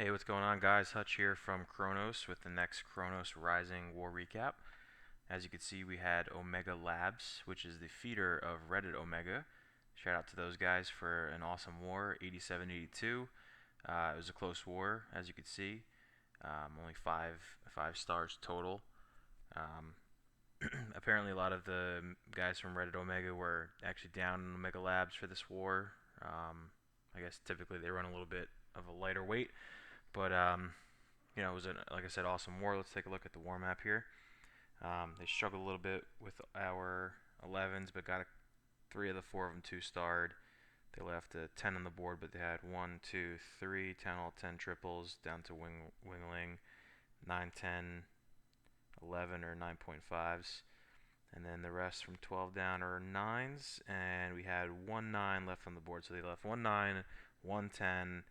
Hey, what's going on, guys? Hutch here from Kronos with the next Kronos Rising War recap. As you can see, we had Omega Labs, which is the feeder of Reddit Omega. Shout out to those guys for an awesome war, 87-82. It was a close war, as you can see. Only five stars total. Um, Apparently, a lot of the guys from Reddit Omega were actually down in Omega Labs for this war. I guess typically they run a little bit of a lighter weight, but it was like I said, awesome war. Let's take a look at the war map here. They struggled a little bit with our 11s, but got three of the four of them two-starred. They left a 10 on the board, but they had 1, 2, 3, 10, all 10 triples down to wingling, 9, 10, 11 or 9.5s. And then the rest from 12 down are 9s, and we had 1 9 left on the board. So they left 1 9, 1 10,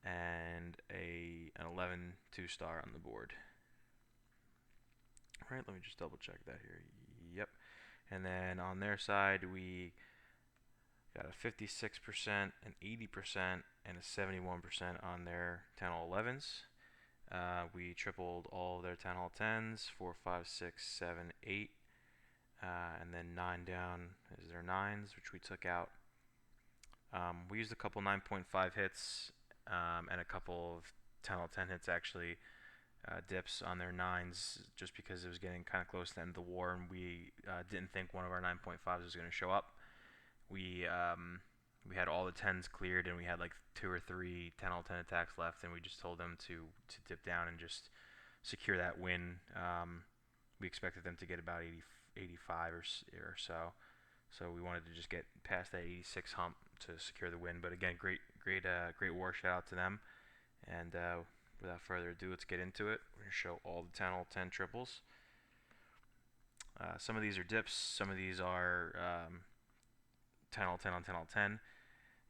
and an 11 two-star on the board. All right, let me just double check that here. Yep. And then on their side, we got a 56%, an 80%, and a 71% on their 10 all 11s. We tripled all of their 10 all 10s, 4, 5, 6, 7, 8. And then 9 down is their 9s, which we took out. We used a couple 9.5 hits and a couple of 10 all 10 hits, actually. Dips on their 9s just because it was getting kind of close to the end of the war, and we didn't think one of our 9.5s was going to show up. We had all the 10s cleared, and we had like 2 or 3 10 all 10 attacks left, and we just told them to dip down and just secure that win. We expected them to get about 85 or so. So we wanted to just get past that 86 hump to secure the win. But again, great war. Shout out to them. And without further ado, let's get into it. We're going to show all the 10 all 10 triples. Some of these are dips. Some of these are 10 all 10 on 10 all 10.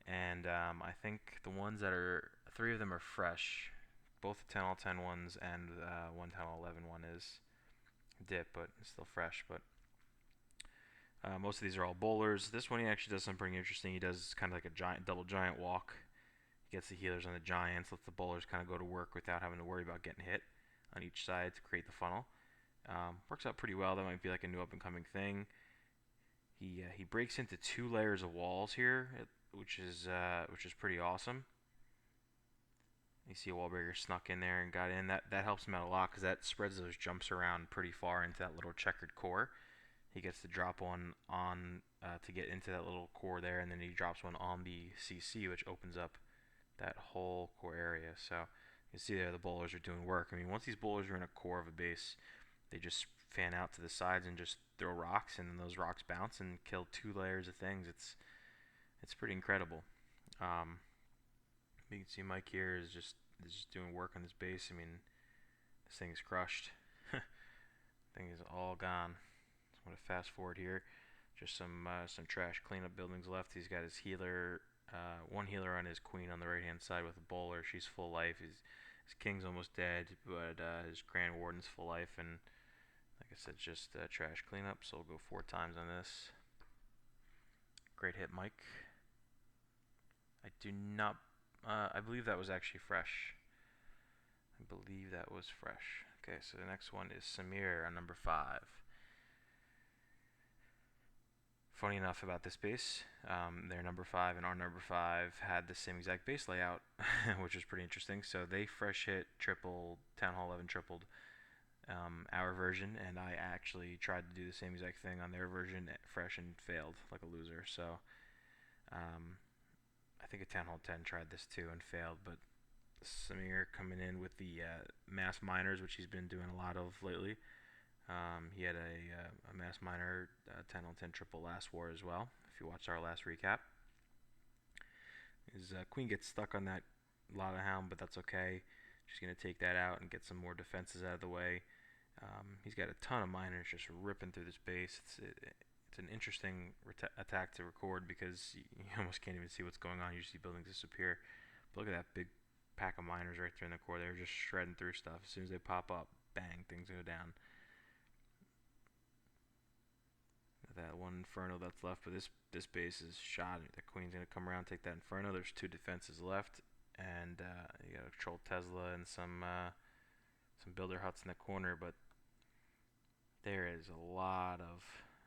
And I think the ones that are, 3 of them are fresh. Both the 10 all 10 ones and one 10 all 11 one is dip, but it's still fresh. But most of these are all bowlers. This one he actually does something pretty interesting. He does kind of like a double giant walk. He gets the healers on the giants, lets the bowlers kind of go to work without having to worry about getting hit on each side to create the funnel. Works out pretty well. That might be like a new up and coming thing. He breaks into 2 layers of walls here, which is pretty awesome. You see a wall breaker snuck in there and got in. That helps him out a lot because that spreads those jumps around pretty far into that little checkered core. He gets to drop one on to get into that little core there, and then he drops one on the CC, which opens up that whole core area. So you can see there the bowlers are doing work. I mean, once these bowlers are in a core of a base, they just fan out to the sides and just throw rocks, and then those rocks bounce and kill 2 layers of things. It's pretty incredible. You can see Mike here is just doing work on this base. I mean, this thing is crushed. Thing is all gone. So I'm gonna fast forward here. Just some trash cleanup buildings left. He's got his healer, one healer on his queen on the right hand side with a bowler. She's full life. His king's almost dead, but his grand warden's full life. And like I said, just trash cleanup. So we'll go 4 times on this. Great hit, Mike. I do not. I believe that was actually fresh. I believe that was fresh. Okay, so the next one is Samir on number 5. Funny enough about this base, their number 5 and our number 5 had the same exact base layout, which was pretty interesting. So they fresh hit, tripled, Town Hall 11 tripled our version, and I actually tried to do the same exact thing on their version, fresh, and failed like a loser. So I think a Town Hall 10 tried this too and failed, but Samir coming in with the mass miners, which he's been doing a lot of lately. He had a mass miner 10 on 10 triple last war as well, if you watched our last recap. His queen gets stuck on that Lava Hound, but that's okay. She's going to take that out and get some more defenses out of the way. He's got a ton of miners just ripping through this base. It's an interesting attack to record because you almost can't even see what's going on. You see buildings disappear. But look at that big pack of miners right there in the core. They're just shredding through stuff. As soon as they pop up, bang, things go down. That one Inferno that's left, but this base is shot. The Queen's gonna come around, take that Inferno. There's 2 defenses left, and you got control Tesla and some builder huts in the corner, but there is a lot of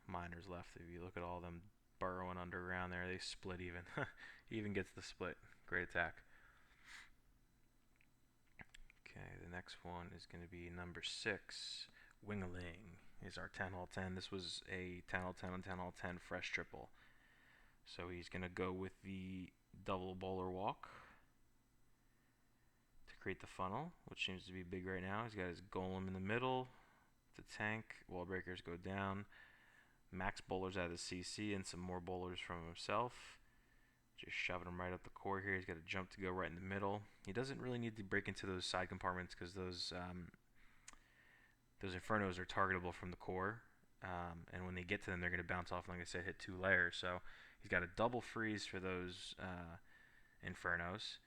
miners left. If you look at all of them burrowing underground there, they split even. He even gets the split. Great attack. Okay, the next one is going to be number 6. Wingaling is our 10 hull 10. This was a 10 hull 10 on 10 hull 10 fresh triple. So he's going to go with the double bowler walk to create the funnel, which seems to be big right now. He's got his golem in the middle, the tank, wall breakers go down, max bowlers out of the CC, and some more bowlers from himself. Just shoving him right up the core here. He's got a jump to go right in the middle. He doesn't really need to break into those side compartments because those Infernos are targetable from the core. And when they get to them, they're going to bounce off, like I said, hit 2 layers. So he's got a double freeze for those Infernos.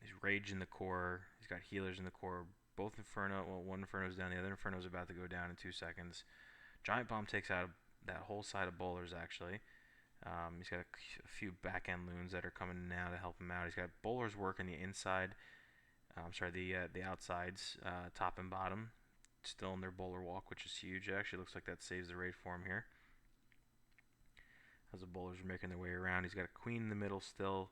He's Rage in the core. He's got healers in the core. Both Inferno, well, one Inferno's down. The other Inferno's about to go down in 2 seconds. Giant Bomb takes out that whole side of bowlers, actually. He's got a few back-end loons that are coming now to help him out. He's got bowlers working the inside. The outsides, top and bottom, still in their bowler walk, which is huge. It actually looks like that saves the raid for him here. As the bowlers are making their way around, he's got a queen in the middle still,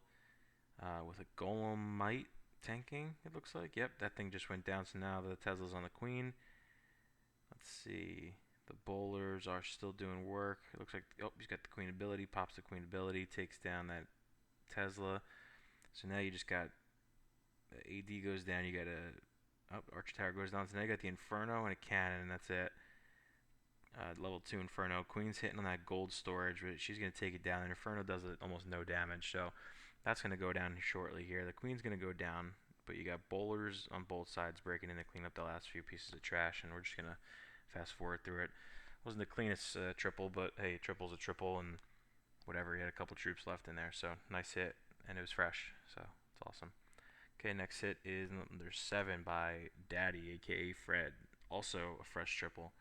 with a golem might tanking, it looks like. Yep, that thing just went down, so now the Tesla's on the queen. Let's see. The bowlers are still doing work. It looks like, oh, he's got the queen ability, pops the queen ability, takes down that Tesla. So now you just got, the AD goes down, you got Archer Tower goes down, so now you got the Inferno and a cannon, and that's it. Level 2 Inferno. Queen's hitting on that gold storage, but she's going to take it down, and Inferno does almost no damage, so that's going to go down shortly here. The Queen's going to go down, but you got bowlers on both sides breaking in to clean up the last few pieces of trash, and we're just going to fast forward through it. Wasn't the cleanest triple, but hey, triple's a triple, and whatever, he had a couple troops left in there, so nice hit, and it was fresh, so it's awesome. Okay, next hit is number 7 by Daddy, aka Fred, also a fresh triple.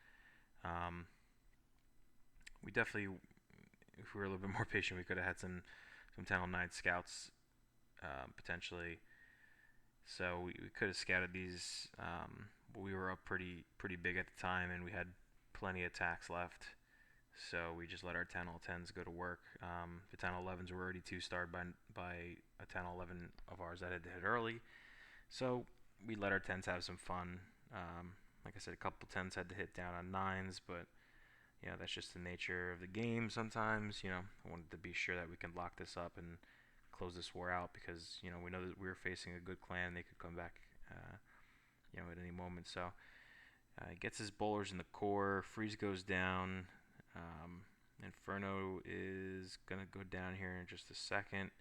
We definitely, if we were a little bit more patient, we could have had some Talon 9 scouts, potentially. So we could have scouted these, but we were up pretty big at the time, and we had plenty of attacks left. So we just let our 10-10s go to work. The 10-11s were already 2-starred by a 10-11 of ours that had to hit early. So we let our 10s have some fun. Like I said, a couple 10s had to hit down on 9s, but you know, that's just the nature of the game sometimes. You know, I wanted to be sure that we can lock this up and close this war out, because you know, we know that we're facing a good clan. They could come back you know, at any moment. So he gets his bowlers in the core. Freeze goes down. Inferno is gonna go down here in just a second.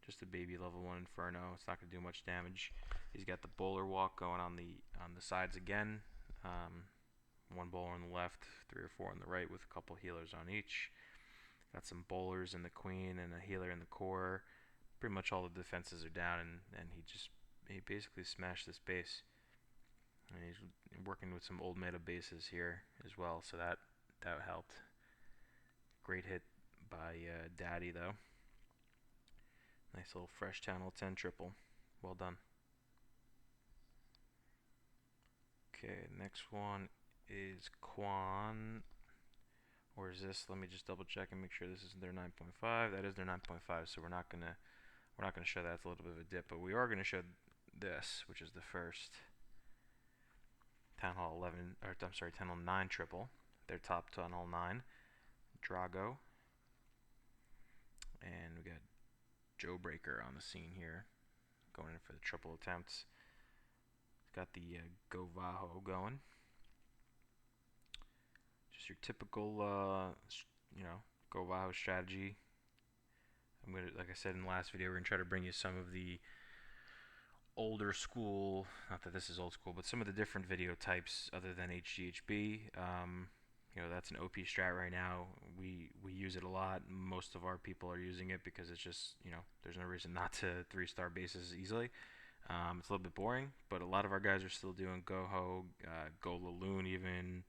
Just a baby level 1 Inferno. It's not gonna do much damage. He's got the bowler walk going on the sides again. 1 bowler on the left, 3 or 4 on the right, with a couple healers on each. Got some bowlers in the queen and a healer in the core. Pretty much all the defenses are down, and he basically smashed this base. And he's working with some old meta bases here as well, so that helped. Great hit by Daddy though. Nice little fresh channel 10 triple. Well done. Okay, next one is Quan. Or is this? Let me just double check and make sure this isn't their 9.5. That is their 9.5, so we're not gonna show that. It's a little bit of a dip, but we are gonna show this, which is the first Town Hall 11, or I'm sorry, Town Hall 9 triple. Their top Town Hall 9, Drago, and we got Joe Breaker on the scene here, going in for the triple attempts. Got the Go Vaho going. Just your typical, you know, Go Vaho strategy. I'm gonna, like I said in the last video, we're gonna try to bring you some of the older school, not that this is old school, but some of the different video types other than HGHB. You know, that's an OP strat right now. We use it a lot. Most of our people are using it because it's just, you know, there's no reason not to 3-star bases easily. It's a little bit boring, but a lot of our guys are still doing Go-Ho, Go-Laloon even,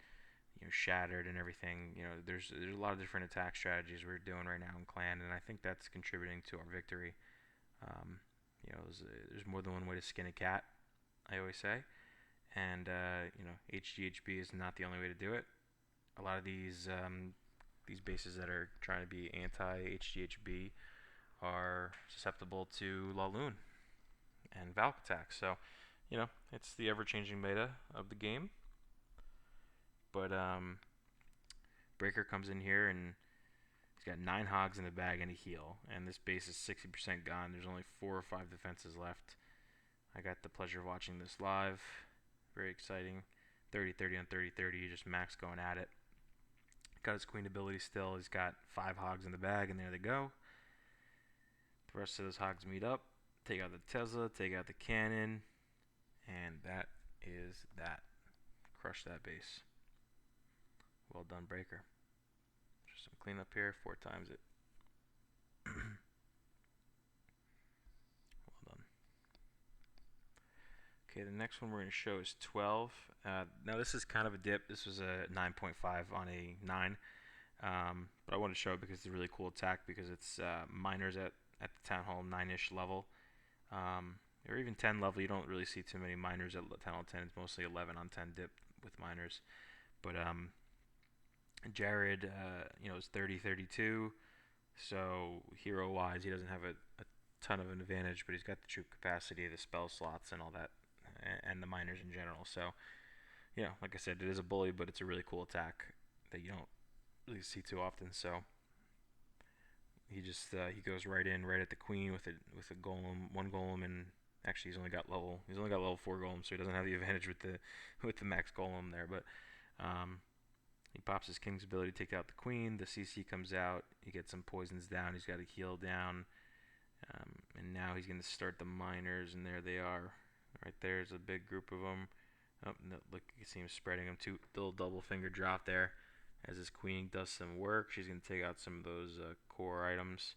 you know, Shattered and everything. You know, there's a lot of different attack strategies we're doing right now in Clan, and I think that's contributing to our victory. there's more than one way to skin a cat, I always say. And HGHB is not the only way to do it. A lot of these bases that are trying to be anti-HGHB are susceptible to Laloon and Valk attack. So, it's the ever-changing meta of the game. But Breaker comes in here and he's got 9 hogs in the bag and a heal. And this base is 60% gone. There's only 4 or 5 defenses left. I got the pleasure of watching this live. Very exciting. 30-30 on 30-30, just max going at it. Got his queen ability still. He's got 5 hogs in the bag, and there they go. The rest of those hogs meet up. Take out the Tesla, take out the cannon, and that is that. Crush that base. Well done, Breaker. Just some cleanup here, 4 times it. Well done. Okay, the next one we're going to show is 12. Now this is kind of a dip. This was a 9.5 on a 9. But I want to show it because it's a really cool attack because it's miners at the Town Hall 9-ish level. Or even 10 level. You don't really see too many miners at Town Hall 10. It's mostly 11 on 10 dip with miners. But Jared, is 30-32. So hero-wise, he doesn't have a ton of an advantage, but he's got the troop capacity, the spell slots, and all that, and the miners in general. So, like I said, it is a bully, but it's a really cool attack that you don't really see too often. So he just he goes right in, right at the queen with a golem, 1 golem, and actually he's only got level 4 golem, so he doesn't have the advantage with the max golem there. But he pops his king's ability to take out the queen. The CC comes out. He gets some poisons down. He's got a heal down. And now he's going to start the miners, and there they are. Right there's a big group of them. Oh, no, look, you can see him spreading them. 2 little double finger drop there as his queen does some work. She's going to take out some of those core items.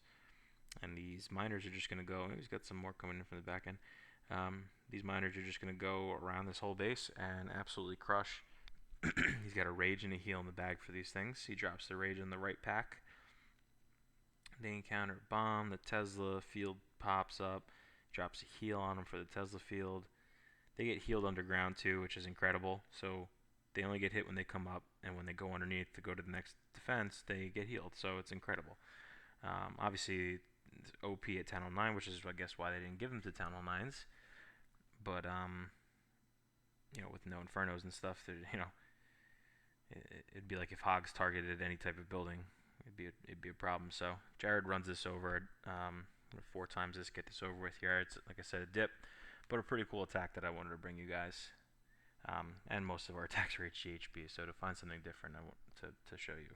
And these miners are just going to go. He's got some more coming in from the back end. These miners are just going to go around this whole base and absolutely crush. He's got a rage and a heal in the bag for these things. He drops the rage in the right pack. They encounter bomb. The Tesla field pops up. Drops a heal on them for the Tesla field. They get healed underground too, which is incredible. So they only get hit when they come up, and when they go underneath to go to the next defense, they get healed. So it's incredible. Obviously, it's OP at Town Hall 9, which is, I guess, why they didn't give them to Town Hall 9s. But, with no Infernos and stuff, it'd be like if Hogs targeted any type of building. It'd be a problem. So Jared runs this over 4 times this, get this over with here. It's, like I said, a dip, but a pretty cool attack that I wanted to bring you guys. And most of our attacks are HGHB, so to find something different to show you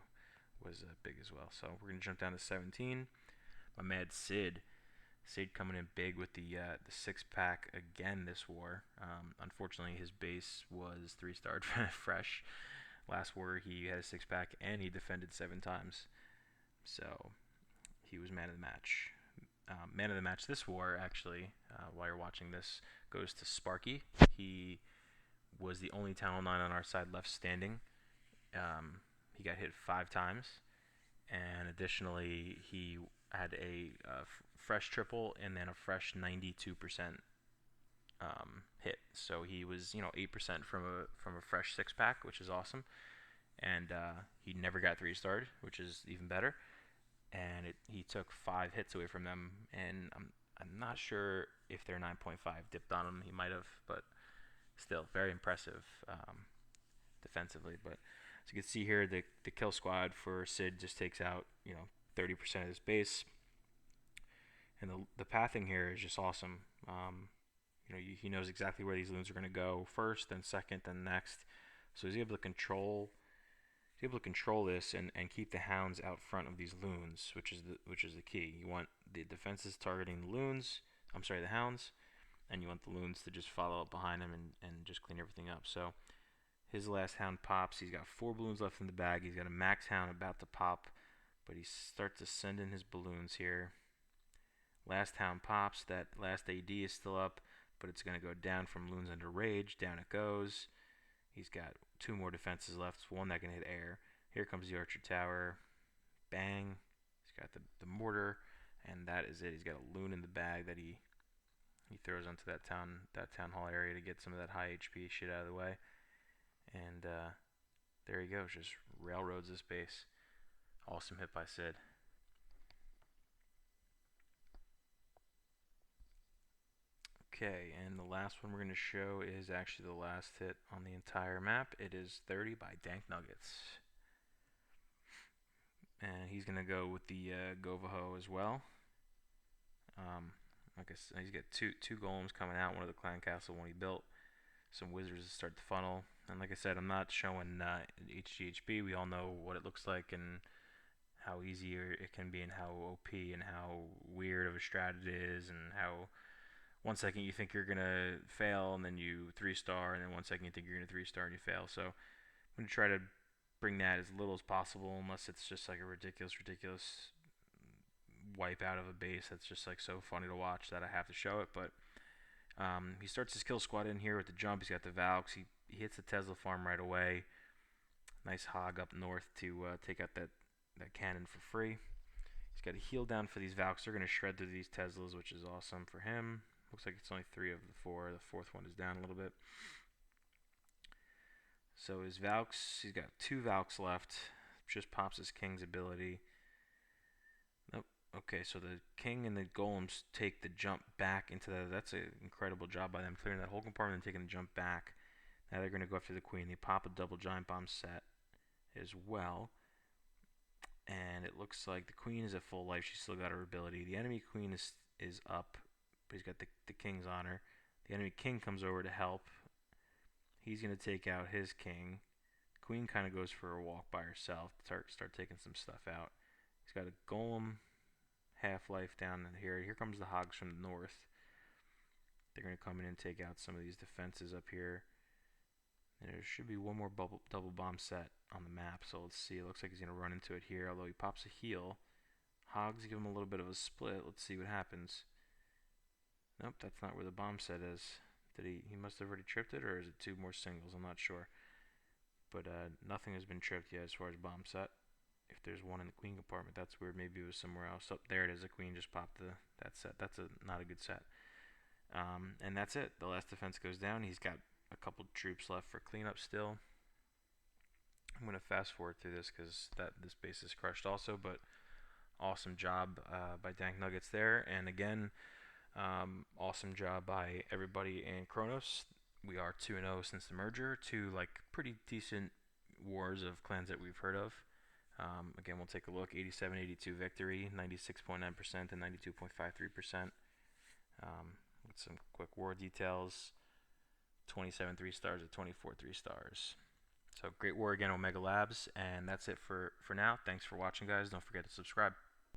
was big as well. So we're going to jump down to 17. My mad Sid coming in big with the 6-pack again this war. Unfortunately, his base was 3-starred fresh. Last war, he had a 6-pack, and he defended 7 times. So he was man of the match. Man of the match this war, actually, while you're watching this, goes to Sparky. He was the only Town Hall 9 on our side left standing. He got hit 5 times, and additionally, he had a fresh triple and then a fresh 92% hit. So he was 8% from a fresh 6-pack, which is awesome. And he never got 3-starred, which is even better. And he took 5 hits away from them, and I'm not sure if their 9.5 dipped on him. He might have, but still very impressive defensively. But as you can see here, the kill squad for Sid just takes out 30% of his base, and the pathing here is just awesome. He knows exactly where these loons are going to go first, then second, then next. So he's able to control this and keep the hounds out front of these loons, which is the key. You want the defenses targeting the hounds, and you want the loons to just follow up behind him and just clean everything up. So his last hound pops. He's got 4 balloons left in the bag. He's got a max hound about to pop, but he starts to send in his balloons here. Last hound pops. That last AD is still up, but it's going to go down from loons under rage. Down it goes. He's got 2 more defenses left. One that can hit air. Here comes the archer tower. Bang. He's got the mortar, and that is it. He's got a loon in the bag that he He throws onto that town hall area to get some of that high HP shit out of the way, and there he goes, just railroads this base. Awesome hit by Sid. Okay, and the last one we're going to show is actually the last hit on the entire map. It is 30 by Dank Nuggets. And he's going to go with the Govaho as well. Like I said, he's got two golems coming out, one of the clan castle, one he built. Some wizards to start the funnel. And like I said, I'm not showing HGHB. We all know what it looks like and how easy it can be and how OP and how weird of a strat it is and how 1 second you think you're gonna fail and then you 3-star, and then 1 second you think you're gonna 3-star and you fail. So I'm gonna try to bring that as little as possible, unless it's just like a ridiculous wipe out of a base that's just like so funny to watch that I have to show it. But he starts his kill squad in here with the jump. He's got the Valks. He hits the Tesla farm right away. Nice hog up north to take out that cannon for free. He's got a heal down for these Valks. They're gonna shred through these Teslas, which is awesome for him. Looks like it's only 3 of the 4. The 4th one is down a little bit. So his Valks, he's got 2 Valks left. Just pops his King's ability. Nope. Okay, so the King and the Golems take the jump back into the... That's an incredible job by them, clearing that whole compartment and taking the jump back. Now they're going to go after the Queen. They pop a double Giant Bomb set as well. And it looks like the Queen is at full life. She's still got her ability. The enemy Queen is up, but he's got the King's on her. The enemy King comes over to help. He's going to take out his King. Queen kind of goes for a walk by herself to start taking some stuff out. He's got a Golem half-life down in here. Here comes the Hogs from the north. They're going to come in and take out some of these defenses up here. And there should be one more double bomb set on the map, so let's see. It looks like he's going to run into it here, although he pops a heal. Hogs give him a little bit of a split. Let's see what happens. Nope, that's not where the bomb set is. Did he must have already tripped it, or is it 2 more singles? I'm not sure. But nothing has been tripped yet as far as bomb set. If there's one in the Queen compartment, that's weird. Maybe it was somewhere else. Oh, there it is. The Queen just popped that set. That's not a good set. And that's it. The last defense goes down. He's got a couple troops left for cleanup still. I'm going to fast forward through this because this base is crushed also, but awesome job by Dank Nuggets there. And again, awesome job by everybody in Kronos. We are 2-0 since the merger. 2 like pretty decent wars of clans that we've heard of. Again, we'll take a look. 87-82 victory, 96.9% and 92.53%. With some quick war details. 27 3-stars to 24 3-stars. So great war again, Omega Labs, and that's it for now. Thanks for watching, guys. Don't forget to subscribe.